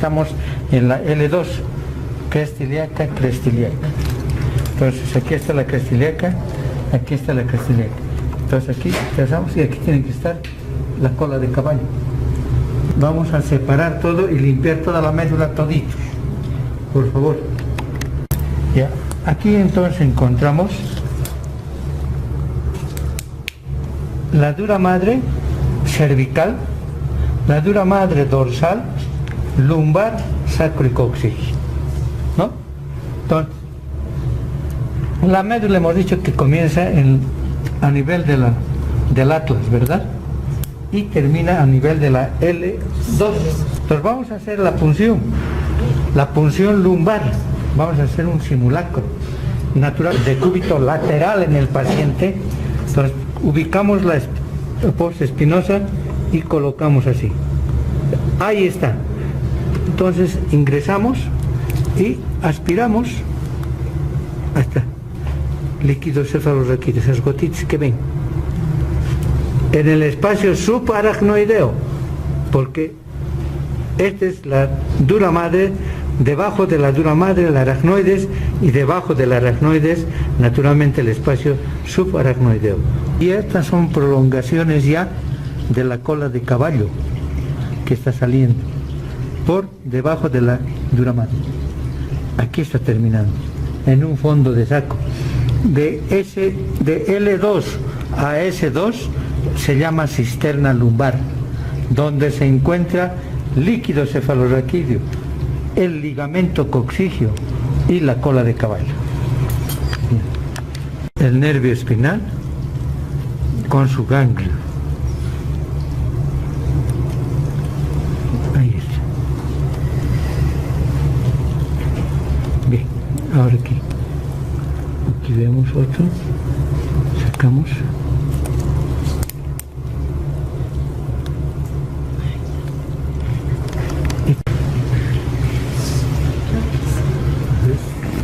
estamos en la L2, cresta ilíaca, cresta ilíaca. Entonces aquí está la cresta ilíaca, aquí está la cresta ilíaca. Entonces aquí trazamos y aquí tiene que estar la cola de caballo. Vamos a separar todo y limpiar toda la médula todito, por favor. Ya, aquí entonces encontramos la dura madre cervical, la dura madre dorsal, lumbar, sacro y coxis, ¿no? Entonces, la médula hemos dicho que comienza a nivel del atlas, ¿verdad? Y termina a nivel de la L2. Entonces vamos a hacer la punción lumbar. Vamos a hacer un simulacro natural de cúbito lateral en el paciente. Entonces ubicamos la fosa espinosa y colocamos así. Ahí está. Entonces ingresamos y aspiramos hasta líquido cefalorraquídeo, esas gotitas que ven en el espacio subaracnoideo, porque esta es la dura madre. Debajo de la dura madre el aracnoides, y debajo del aracnoides naturalmente el espacio subaracnoideo. Y estas son prolongaciones ya de la cola de caballo que está saliendo por debajo de la dura madre. Aquí está terminando en un fondo de saco. De L2 a S2 se llama cisterna lumbar, donde se encuentra líquido cefalorraquídeo, el ligamento coxígeo y la cola de caballo. El nervio espinal con su ganglio. Ahí está. Bien, ahora aquí vemos otro, sacamos.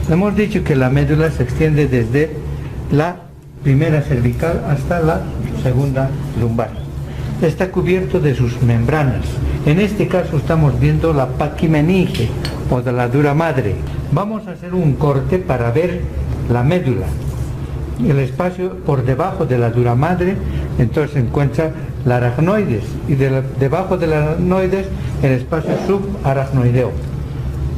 Hemos dicho que la médula se extiende desde la primera cervical hasta la segunda lumbar. Está cubierto de sus membranas. En este caso estamos viendo la paquimeninge o de la dura madre. Vamos a hacer un corte para ver la médula. El espacio por debajo de la dura madre, entonces se encuentra la aracnoides, y debajo de la aracnoides el espacio subaracnoideo.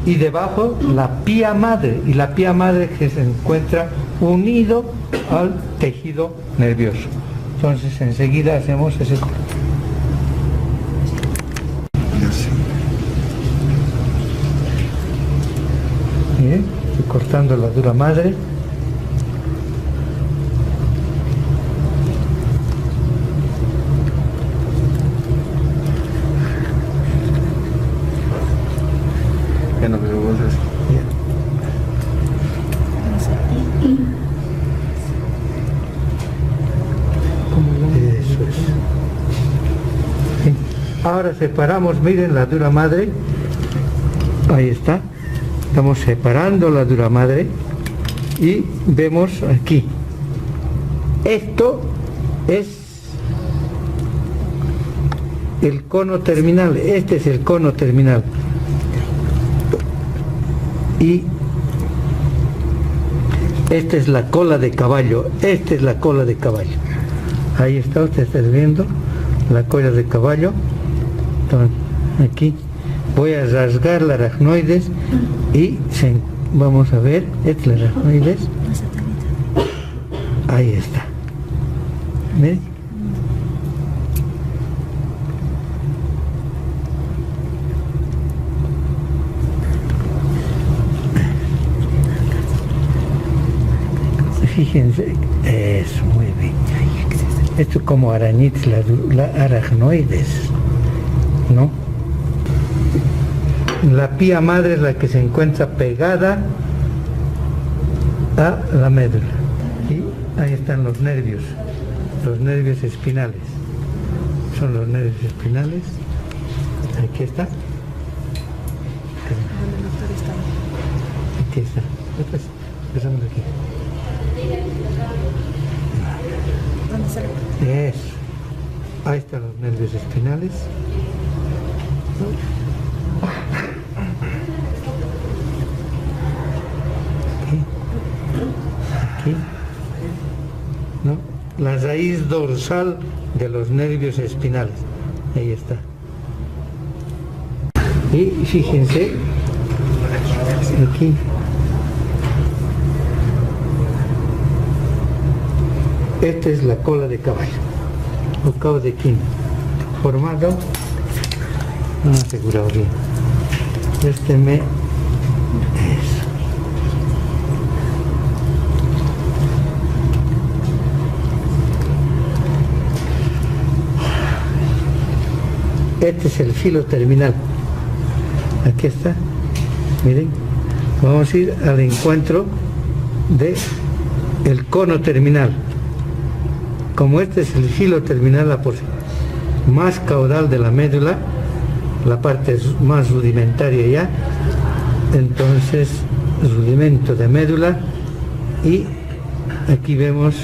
Y debajo la pía madre, y la pía madre que se encuentra unido al tejido nervioso. Entonces enseguida hacemos ese corte. Bien, estoy cortando la dura madre. Ahora separamos, miren la dura madre, ahí está, estamos separando la dura madre y vemos aquí, esto es el cono terminal, este es el cono terminal, y esta es la cola de caballo, esta es la cola de caballo, ahí está, usted está viendo la cola de caballo. Aquí voy a rasgar la aracnoides y vamos a ver, es la aracnoides, ahí está, ¿ves? Fíjense, eso, muy bien. Esto es como arañitas, la aracnoides, ¿no? La pía madre es la que se encuentra pegada a la médula. Y ahí están los nervios espinales. Son los nervios espinales. Aquí está. Aquí está. Después, empezamos aquí. ¿Dónde sale? Eso. Ahí están los nervios espinales. la raíz dorsal de los nervios espinales. Ahí está. Y fíjense, aquí, esta es la cola de caballo, o cabo de quina, formado, no asegurado bien, eso. Este es el filo terminal. Aquí está. Miren, vamos a ir al encuentro de el cono terminal. Como este es el filo terminal, la porción más caudal de la médula, la parte más rudimentaria ya, entonces rudimento de médula, y aquí vemos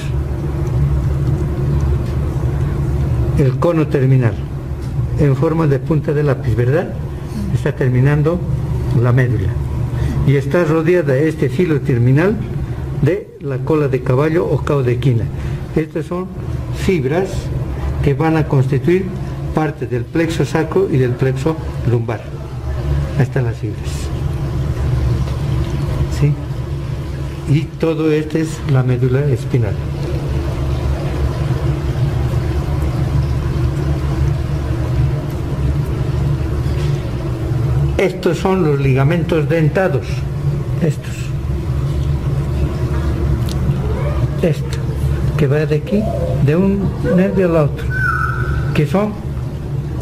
el cono terminal en forma de punta de lápiz, ¿verdad? Está terminando la médula y está rodeada de este filo terminal de la cola de caballo o cabo de quina. Estas son fibras que van a constituir parte del plexo sacro y del plexo lumbar. Ahí están las fibras. ¿Sí? Y todo esto es la médula espinal. Estos son los ligamentos dentados, estos. Esto, que va de aquí, de un nervio al otro, que son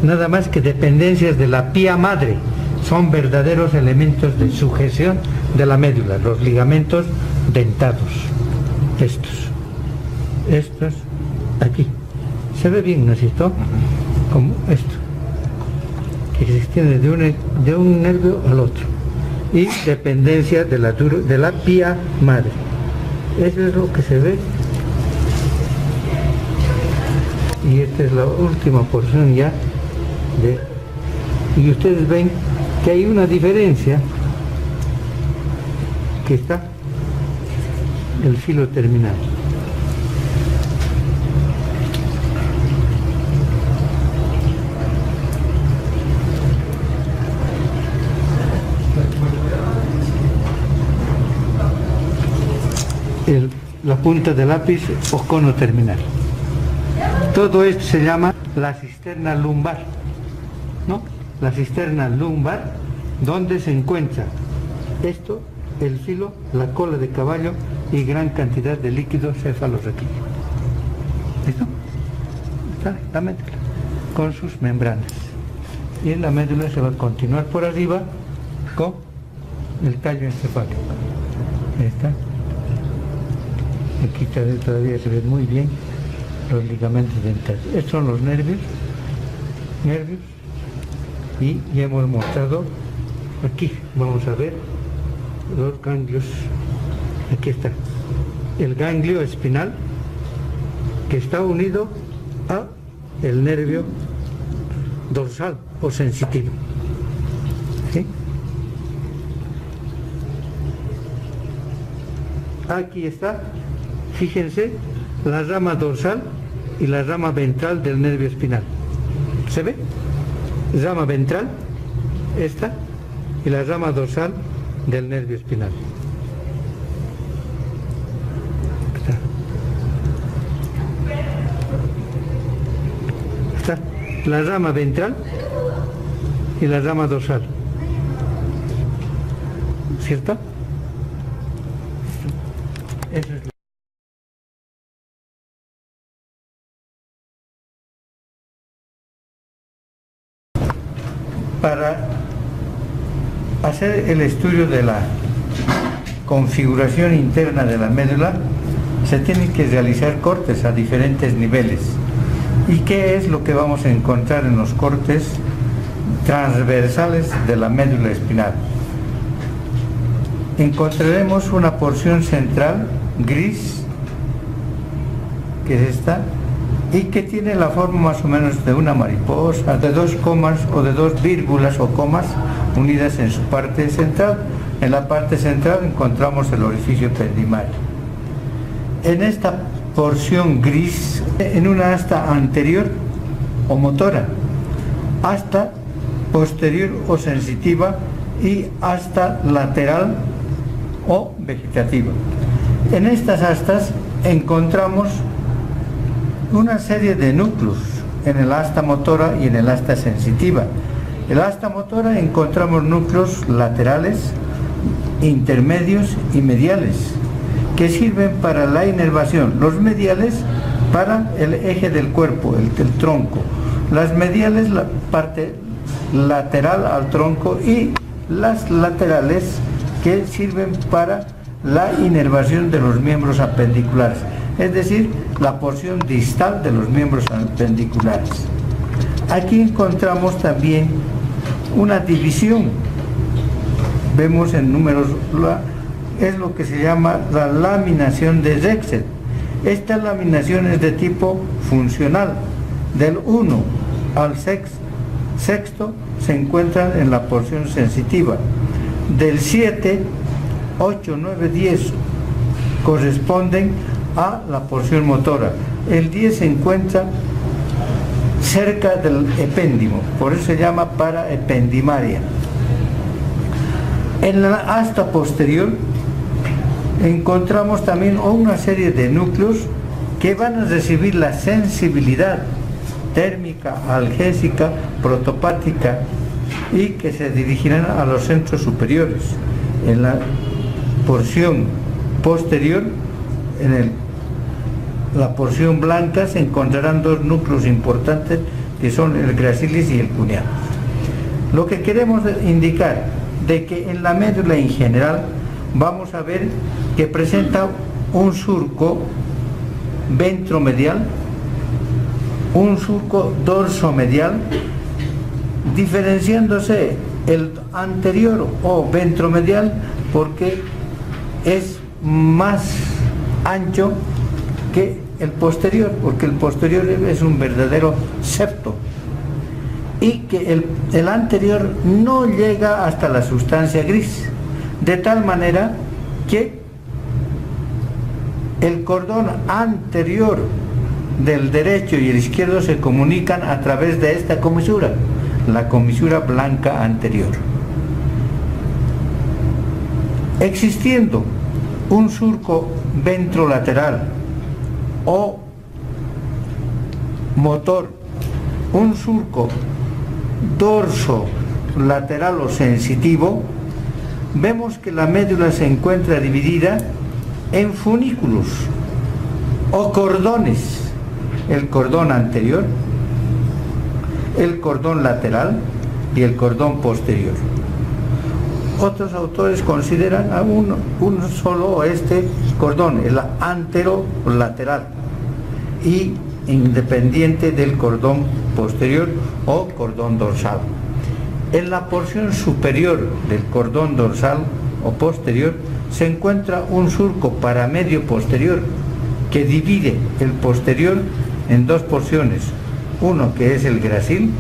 nada más que dependencias de la pía madre, son verdaderos elementos de sujeción de la médula, los ligamentos dentados, estos, aquí. ¿Se ve bien, no es cierto? Como esto, que se extiende de un nervio al otro, y dependencia de la pía madre. Eso es lo que se ve. Y esta es la última porción ya y ustedes ven que hay una diferencia, que está el filo terminal. La punta del lápiz o cono terminal. Todo esto se llama la cisterna lumbar, ¿no? La cisterna lumbar, donde se encuentra esto, el filo, la cola de caballo y gran cantidad de líquido cefalorraquídeo. ¿Listo? Está la médula con sus membranas. Y la médula se va a continuar por arriba con el tallo encefálico. Ahí está. Aquí todavía se ve muy bien los ligamentos dentales. Estos son los nervios, y ya hemos mostrado aquí. Vamos a ver los ganglios. Aquí está el ganglio espinal, que está unido a el nervio dorsal o sensitivo. ¿Sí? Aquí está. Fíjense, la rama dorsal y la rama ventral del nervio espinal. ¿Se ve? Rama ventral, esta, y la rama dorsal del nervio espinal. Está la rama ventral y la rama dorsal. ¿Cierto? Eso es. Para hacer el estudio de la configuración interna de la médula, se tienen que realizar cortes a diferentes niveles. ¿Y qué es lo que vamos a encontrar en los cortes transversales de la médula espinal? Encontraremos una porción central gris, que es esta, y que tiene la forma más o menos de una mariposa, de dos comas o de dos vírgulas o comas unidas en su parte central. En la parte central encontramos el orificio ependimal. En esta porción gris en una asta anterior o motora, asta posterior o sensitiva y asta lateral o vegetativa. En estas astas encontramos una serie de núcleos en el asta motora y en el asta sensitiva. En el asta motora encontramos núcleos laterales, intermedios y mediales, que sirven para la inervación. Los mediales para el eje del cuerpo, el tronco. Las mediales, la parte lateral al tronco, y las laterales, que sirven para la inervación de los miembros apendiculares, es decir, la porción distal de los miembros apendiculares. Aquí encontramos también una división. Vemos en números, es lo que se llama la laminación de Rexed. Esta laminación es de tipo funcional. Del 1 al sexto se encuentran en la porción sensitiva. Del 7, 8, 9, 10 corresponden a la porción motora. El 10 se encuentra cerca del epéndimo, por eso se llama paraependimaria. En la asta posterior encontramos también una serie de núcleos que van a recibir la sensibilidad térmica, analgésica, protopática, y que se dirigirán a los centros superiores. En la porción posterior, en la porción blanca, se encontrarán dos núcleos importantes, que son el gracilis y el cuneatus. Lo que queremos indicar de que en la médula en general vamos a ver que presenta un surco ventromedial, un surco dorsomedial, diferenciándose el anterior o ventromedial porque es más ancho que el posterior, porque el posterior es un verdadero septo, y que el anterior no llega hasta la sustancia gris, de tal manera que el cordón anterior del derecho y el izquierdo se comunican a través de esta comisura, la comisura blanca anterior. Existiendo un surco ventrolateral o motor, un surco dorso lateral o sensitivo, vemos que la médula se encuentra dividida en funículos o cordones: el cordón anterior, el cordón lateral y el cordón posterior. Otros autores consideran a uno solo este cordón, el anterolateral, y independiente del cordón posterior o cordón dorsal. En la porción superior del cordón dorsal o posterior se encuentra un surco paramedio posterior que divide el posterior en dos porciones, uno que es el gracil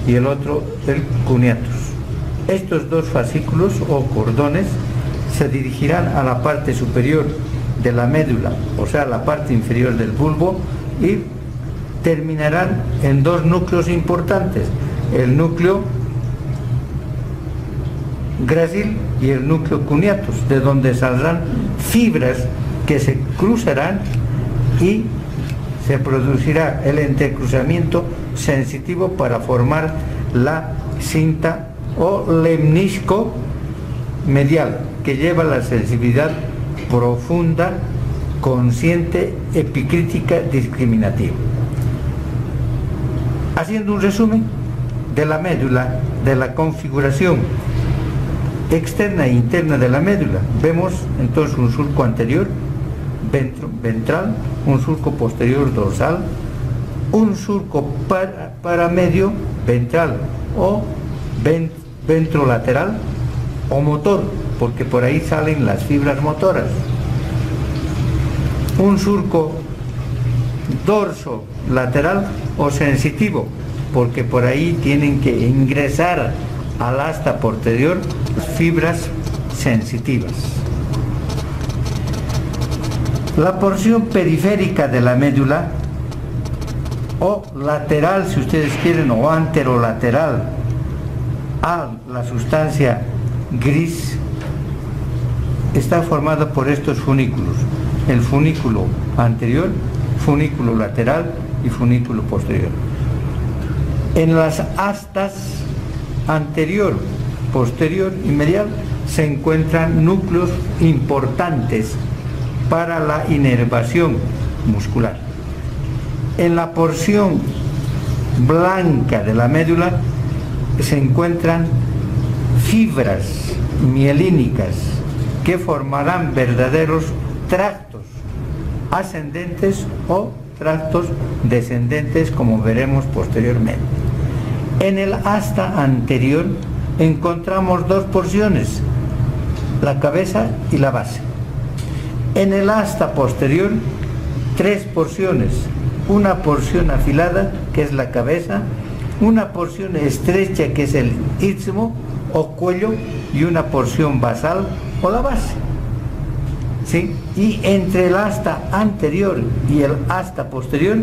y el otro el cuneatus. Estos dos fascículos o cordones se dirigirán a la parte superior de la médula, o sea, la parte inferior del bulbo, y terminarán en dos núcleos importantes: el núcleo gracil y el núcleo cuneatus, de donde saldrán fibras que se cruzarán y se producirá el entrecruzamiento sensitivo para formar la cinta o lemnisco medial, que lleva la sensibilidad profunda, consciente, epicrítica, discriminativa. Haciendo un resumen de la médula, de la configuración externa e interna de la médula, vemos entonces un surco anterior ventral, un surco posterior dorsal, un surco paramedio ventral o ventrolateral o motor, porque por ahí salen las fibras motoras, un surco dorso lateral o sensitivo, porque por ahí tienen que ingresar al asta posterior fibras sensitivas. La porción periférica de la médula, o lateral si ustedes quieren, o anterolateral a la sustancia gris, está formada por estos funículos: el funículo anterior, funículo lateral y funículo posterior. En las astas anterior, posterior y medial se encuentran núcleos importantes para la inervación muscular. En la porción blanca de la médula se encuentran fibras mielínicas que formarán verdaderos tractos ascendentes o tractos descendentes, como veremos posteriormente. En el asta anterior encontramos dos porciones, la cabeza y la base. En el asta posterior, tres porciones: una porción afilada, que es la cabeza, una porción estrecha, que es el istmo o cuello, y una porción basal o la base. ¿Sí? Y entre el asta anterior y el asta posterior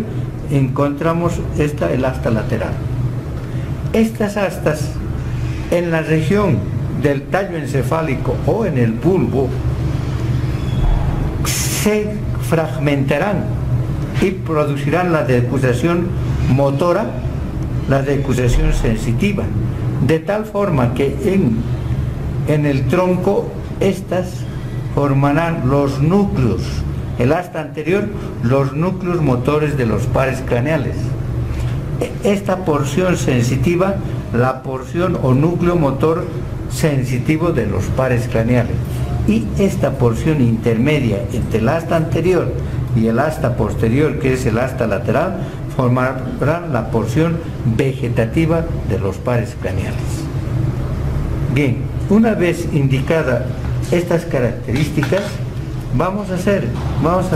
encontramos el asta lateral. Estas astas, en la región del tallo encefálico o en el bulbo, se fragmentarán y producirán la decusación motora, la decusación sensitiva, de tal forma que en el tronco estas formarán los núcleos, el asta anterior, los núcleos motores de los pares craneales. Esta porción sensitiva, la porción o núcleo motor sensitivo de los pares craneales, y esta porción intermedia entre el asta anterior y el asta posterior, que es el asta lateral, formarán la porción vegetativa de los pares craneales. Bien, una vez indicada estas características, vamos a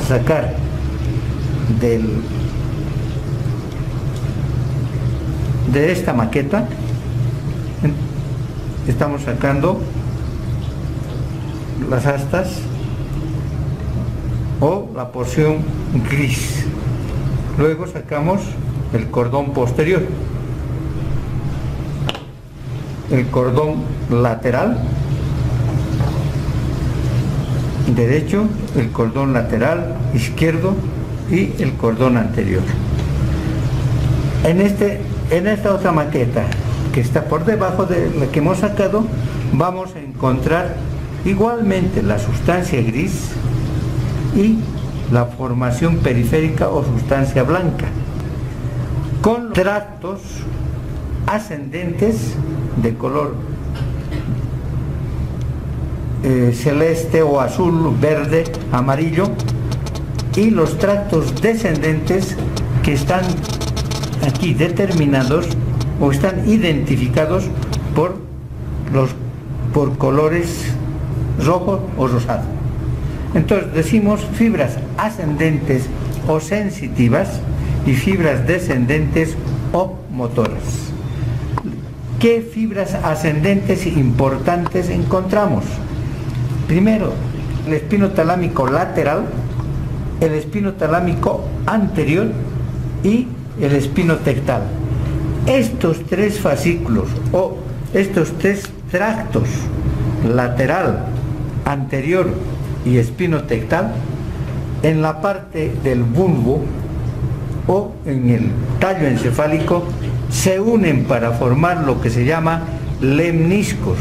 sacar de esta maqueta, estamos sacando las astas o la porción gris. Luego sacamos el cordón posterior, el cordón lateral derecho, el cordón lateral izquierdo y el cordón anterior. En esta otra maqueta, que está por debajo de la que hemos sacado, vamos a encontrar igualmente la sustancia gris y la formación periférica o sustancia blanca, con tractos ascendentes de color celeste o azul, verde, amarillo, y los tractos descendentes que están aquí determinados o están identificados por colores rojo o rosado. Entonces decimos fibras ascendentes o sensitivas y fibras descendentes o motoras. ¿Qué fibras ascendentes importantes encontramos? Primero, el espino talámico lateral, el espino talámico anterior y el espino tectal. Estos tres fascículos o estos tres tractos, lateral, anterior y espino tectal, en la parte del bulbo o en el tallo encefálico se unen para formar lo que se llama lemniscos.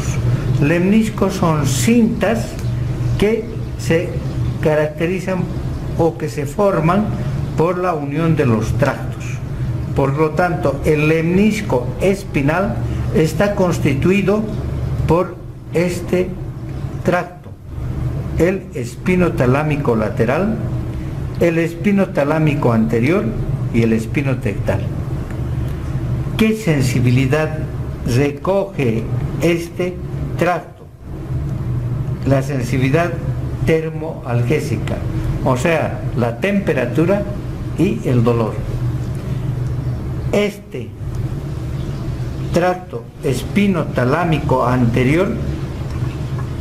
Lemniscos son cintas que se caracterizan o que se forman por la unión de los tractos. Por lo tanto, el lemnisco espinal está constituido por este tracto: el espino talámico lateral, el espino talámico anterior y el espino tectal. ¿Qué sensibilidad recoge este tracto? La sensibilidad termoalgésica, o sea, la temperatura y el dolor. Este tracto espino talámico anterior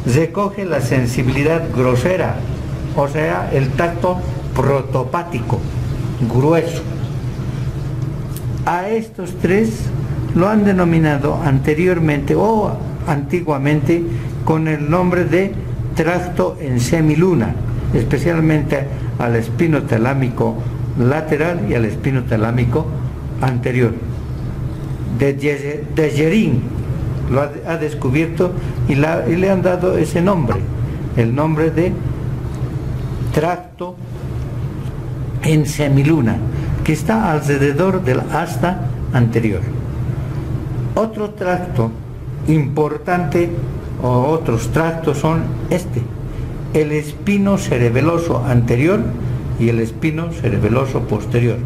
recoge la sensibilidad grosera o sea, el tracto protopático, grueso. A estos tres lo han denominado anteriormente o antiguamente con el nombre de tracto en semiluna, especialmente al espino talámico lateral y al espino talámico anterior. De Gerin lo ha descubierto y le han dado ese nombre, el nombre de tracto en semiluna, que está alrededor del asta anterior. Otro tracto importante o otros tractos son el espino cerebeloso anterior y el espino cerebeloso posterior,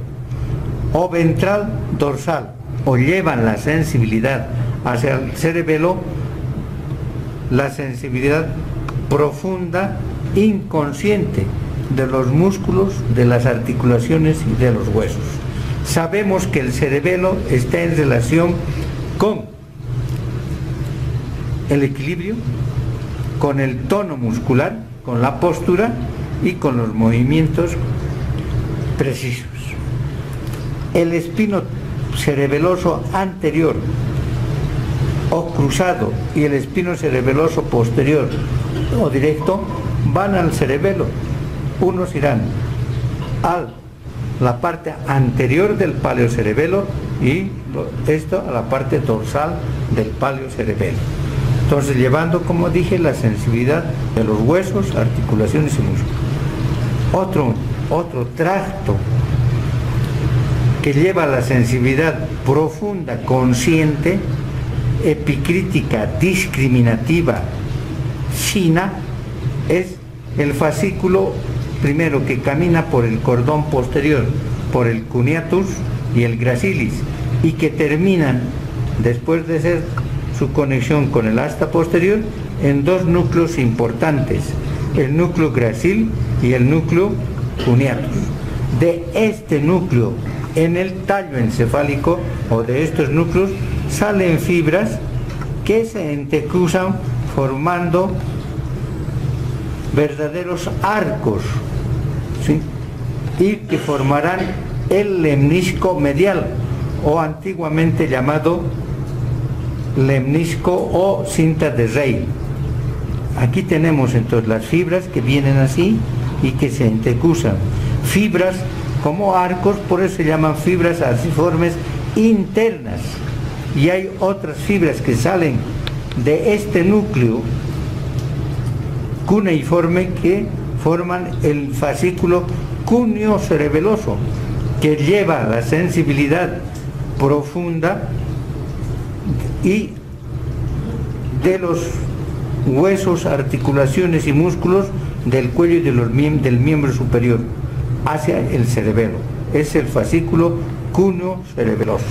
o ventral dorsal, o llevan la sensibilidad hacia el cerebelo, la sensibilidad profunda, inconsciente de los músculos, de las articulaciones y de los huesos. Sabemos que el cerebelo está en relación con el equilibrio, con el tono muscular, con la postura y con los movimientos precisos. El espino cerebeloso anterior o cruzado y el espino cerebeloso posterior o directo van al cerebelo. Unos irán a la parte anterior del paleocerebelo y esto a la parte dorsal del paleocerebelo. Entonces, llevando, como dije, la sensibilidad de los huesos, articulaciones y músculos. Otro tracto que lleva la sensibilidad profunda, consciente, epicrítica, discriminativa, fina, es el fascículo primero que camina por el cordón posterior, por el cuneatus y el gracilis, y que terminan, después de hacer su conexión con el asta posterior, en dos núcleos importantes, el núcleo gracil y el núcleo cuneatus. De este núcleo, en el tallo encefálico, o de estos núcleos, salen fibras que se entrecruzan formando verdaderos arcos, ¿sí? Y que formarán el lemnisco medial, o antiguamente llamado lemnisco o cinta de Rey. Aquí tenemos entonces las fibras que vienen así y que se entrecruzan. Fibras como arcos, por eso se llaman fibras arciformes internas. Y hay otras fibras que salen de este núcleo cuneiforme que forman el fascículo cuneo-cerebeloso, que lleva la sensibilidad profunda y de los huesos, articulaciones y músculos del cuello y del miembro superior hacia el cerebelo. Es el fascículo cuneo-cerebeloso.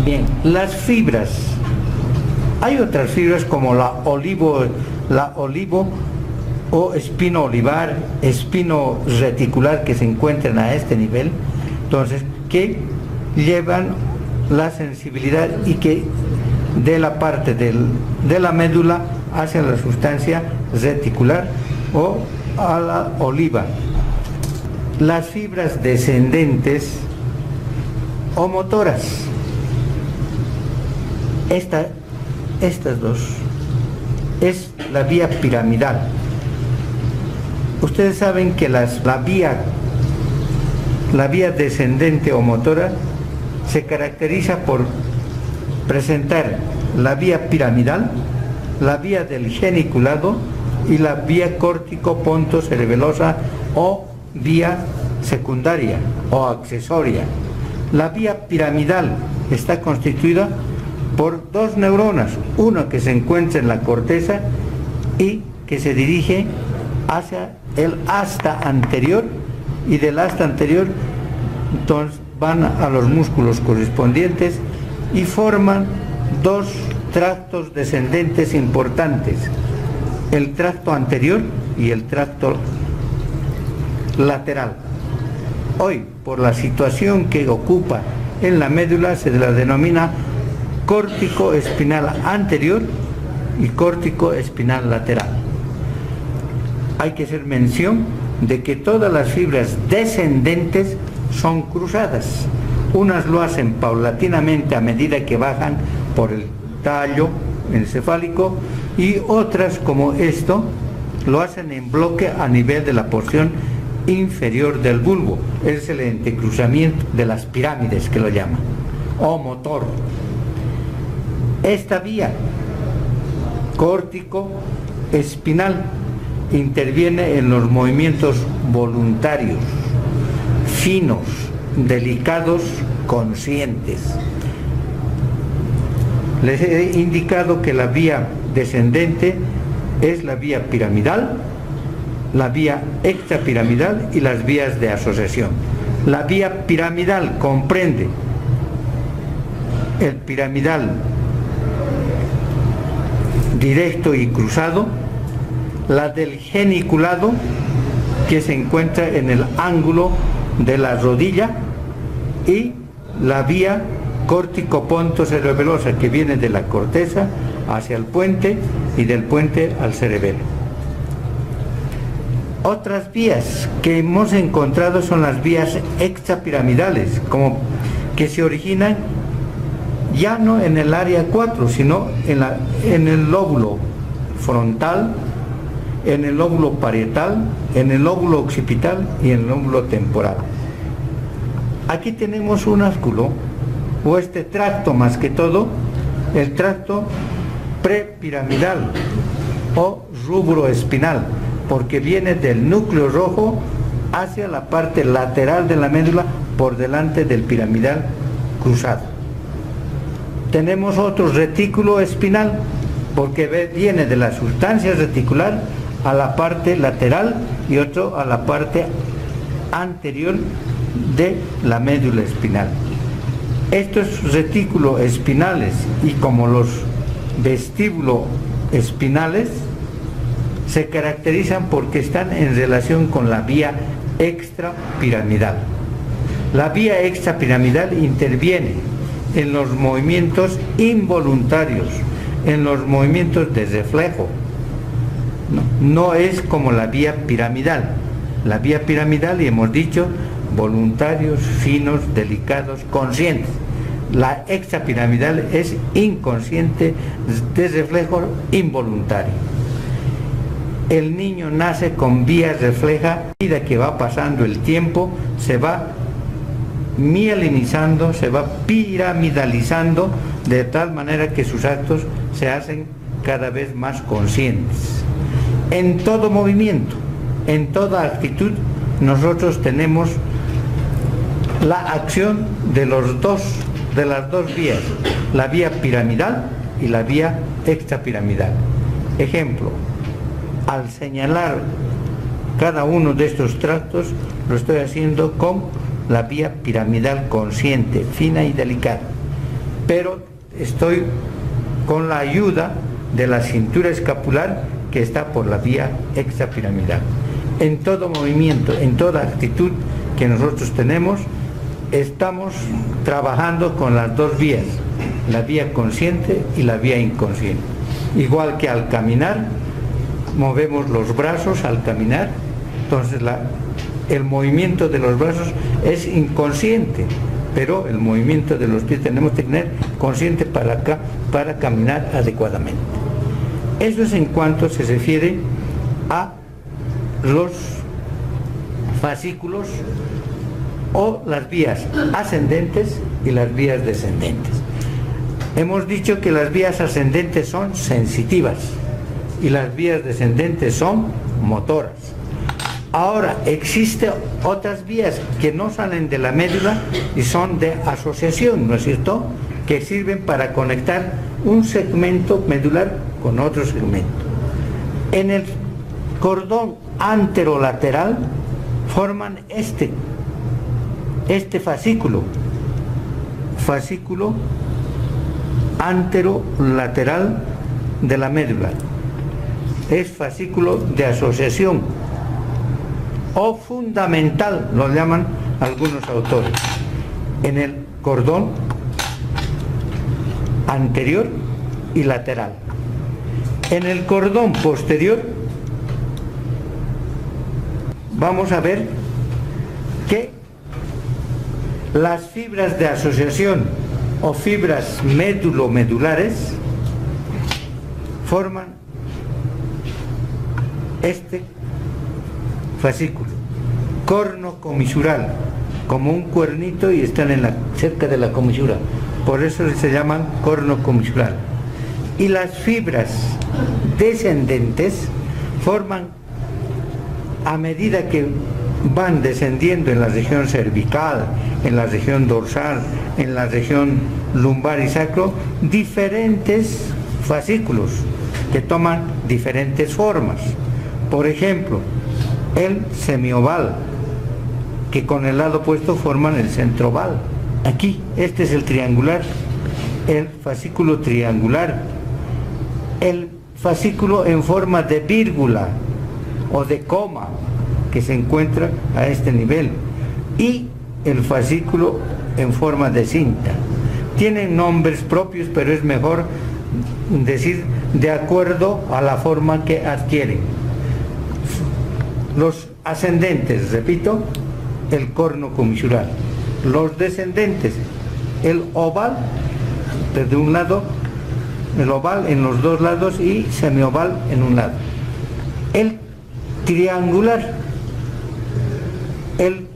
Bien, las fibras. Hay otras fibras como la olivo o espino olivar, espino reticular, que se encuentran a este nivel, entonces, que llevan la sensibilidad y que de la parte de la médula hacia la sustancia reticular o a la oliva. Las fibras descendentes o motoras. Estas dos es la vía piramidal. Ustedes saben que la vía descendente o motora se caracteriza por presentar la vía piramidal, la vía del geniculado y la vía córtico-ponto-cerebelosa o vía secundaria o accesoria. La vía piramidal está constituida por dos neuronas, una que se encuentra en la corteza y que se dirige hacia el asta anterior, y del asta anterior entonces van a los músculos correspondientes y forman dos tractos descendentes importantes, el tracto anterior y el tracto lateral. Hoy, por la situación que ocupa en la médula, se la denomina córtico espinal anterior y córtico espinal lateral. hay que hacer mención de que todas las fibras descendentes son cruzadas. Unas lo hacen paulatinamente a medida que bajan por el tallo encefálico, y otras, como esto, lo hacen en bloque a nivel de la porción inferior del bulbo. Es el entrecruzamiento de las pirámides, que lo llaman, o motor. Esta vía córtico-espinal interviene en los movimientos voluntarios, finos, delicados, conscientes. Les he indicado que la vía descendente es la vía piramidal, la vía extrapiramidal y las vías de asociación. La vía piramidal comprende el piramidal directo y cruzado, la del geniculado, que se encuentra en el ángulo de la rodilla, y la vía córtico-ponto-cerebelosa, que viene de la corteza hacia el puente y del puente al cerebelo. Otras vías que hemos encontrado son las vías extrapiramidales, como que se originan ya no en el área 4, sino en el lóbulo frontal, en el lóbulo parietal, en el lóbulo occipital y en el lóbulo temporal. Aquí tenemos un ósculo, o este tracto más que todo, el tracto prepiramidal o rubro espinal, porque viene del núcleo rojo hacia la parte lateral de la médula por delante del piramidal cruzado. Tenemos otro retículo espinal, porque viene de la sustancia reticular a la parte lateral y otro a la parte anterior de la médula espinal. Estos retículos espinales, y como los vestíbulos espinales, se caracterizan porque están en relación con la vía extrapiramidal. La vía extrapiramidal interviene en los movimientos involuntarios, en los movimientos de reflejo. No es como la vía piramidal. La vía piramidal, y hemos dicho, voluntarios, finos, delicados, conscientes. La extrapiramidal es inconsciente, de reflejo involuntario. El niño nace con vía refleja, a medida que va pasando el tiempo, se va mielinizando, se va piramidalizando, de tal manera que sus actos se hacen cada vez más conscientes. En todo movimiento, en toda actitud, nosotros tenemos la acción de las dos vías, la vía piramidal y la vía extrapiramidal. Ejemplo, al señalar cada uno de estos tractos, lo estoy haciendo con la vía piramidal consciente, fina y delicada, pero estoy con la ayuda de la cintura escapular, que está por la vía extrapiramidal. En todo movimiento, en toda actitud que nosotros tenemos, estamos trabajando con las dos vías, la vía consciente y la vía inconsciente. Igual que al caminar, movemos los brazos al caminar, entonces el movimiento de los brazos es inconsciente, pero el movimiento de los pies tenemos que tener consciente para caminar adecuadamente. Eso es en cuanto se refiere a los fascículos o las vías ascendentes y las vías descendentes. Hemos dicho que las vías ascendentes son sensitivas y las vías descendentes son motoras. Ahora, existen otras vías que no salen de la médula y son de asociación, ¿no es cierto?, que sirven para conectar un segmento medular con otro segmento. En el cordón anterolateral forman este fascículo anterolateral de la médula. Es fascículo de asociación o fundamental, lo llaman algunos autores, en el cordón anterior y lateral. En el cordón posterior vamos a ver que las fibras de asociación o fibras médulo-medulares forman este fascículo, corno comisural, como un cuernito, y están cerca de la comisura, por eso se llaman corno comisural. Y las fibras descendentes forman, a medida que van descendiendo en la región cervical, en la región dorsal, en la región lumbar y sacro, diferentes fascículos que toman diferentes formas. Por ejemplo, el semioval, que con el lado opuesto forman el centroval. Aquí, este es el triangular, el fascículo triangular, el fascículo en forma de vírgula o de coma, que se encuentra a este nivel, y el fascículo en forma de cinta. Tienen nombres propios, pero es mejor decir de acuerdo a la forma que adquieren. Los ascendentes, repito, el corno comisural. Los descendentes, el oval, desde un lado, el oval en los dos lados y semioval en un lado. El triangular, el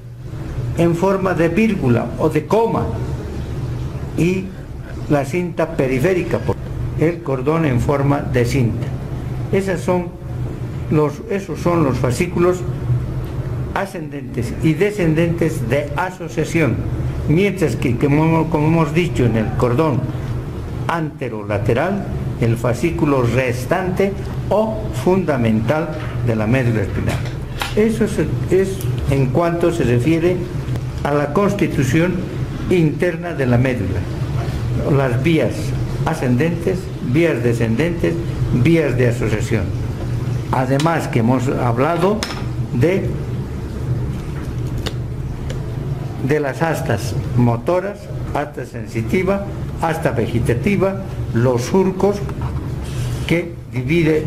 en forma de vírgula o de coma, y la cinta periférica, el cordón en forma de cinta. Esos son los fascículos ascendentes y descendentes de asociación, mientras que, como hemos dicho, en el cordón anterolateral, el fascículo restante o fundamental de la médula espinal. Eso es en cuanto se refiere a la constitución interna de la médula, las vías ascendentes, vías descendentes, vías de asociación. Además que hemos hablado de las astas motoras, asta sensitiva, asta vegetativa, los surcos que divide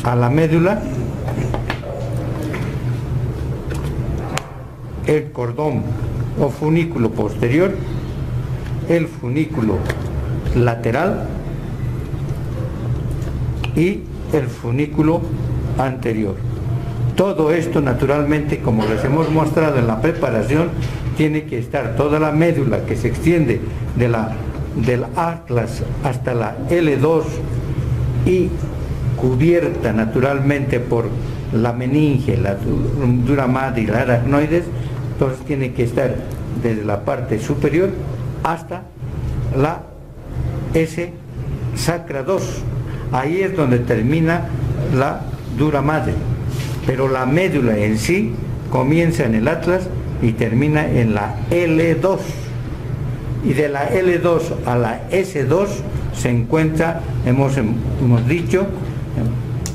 a la médula, el cordón o funículo posterior, el funículo lateral y el funículo anterior. Todo esto, naturalmente, como les hemos mostrado en la preparación, tiene que estar toda la médula que se extiende del atlas hasta la L2 y cubierta naturalmente por la meninge, la dura madre y la aracnoides. Entonces tiene que estar desde la parte superior hasta la S sacra 2. Ahí es donde termina la dura madre, pero la médula en sí comienza en el atlas y termina en la L2, y de la L2 a la S2 se encuentra, hemos dicho,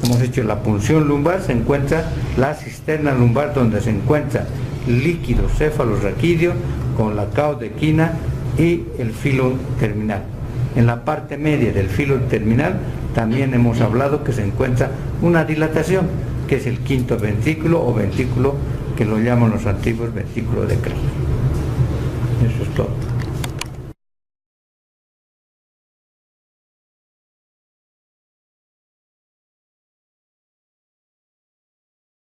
hemos hecho la punción lumbar, se encuentra la cisterna lumbar, donde se encuentra líquido cefalorraquídeo con la caudequina y el filo terminal. En la parte media del filo terminal también hemos hablado que se encuentra una dilatación, que es el quinto ventrículo o ventrículo, que lo llaman los antiguos ventrículo de Crane. Eso es todo.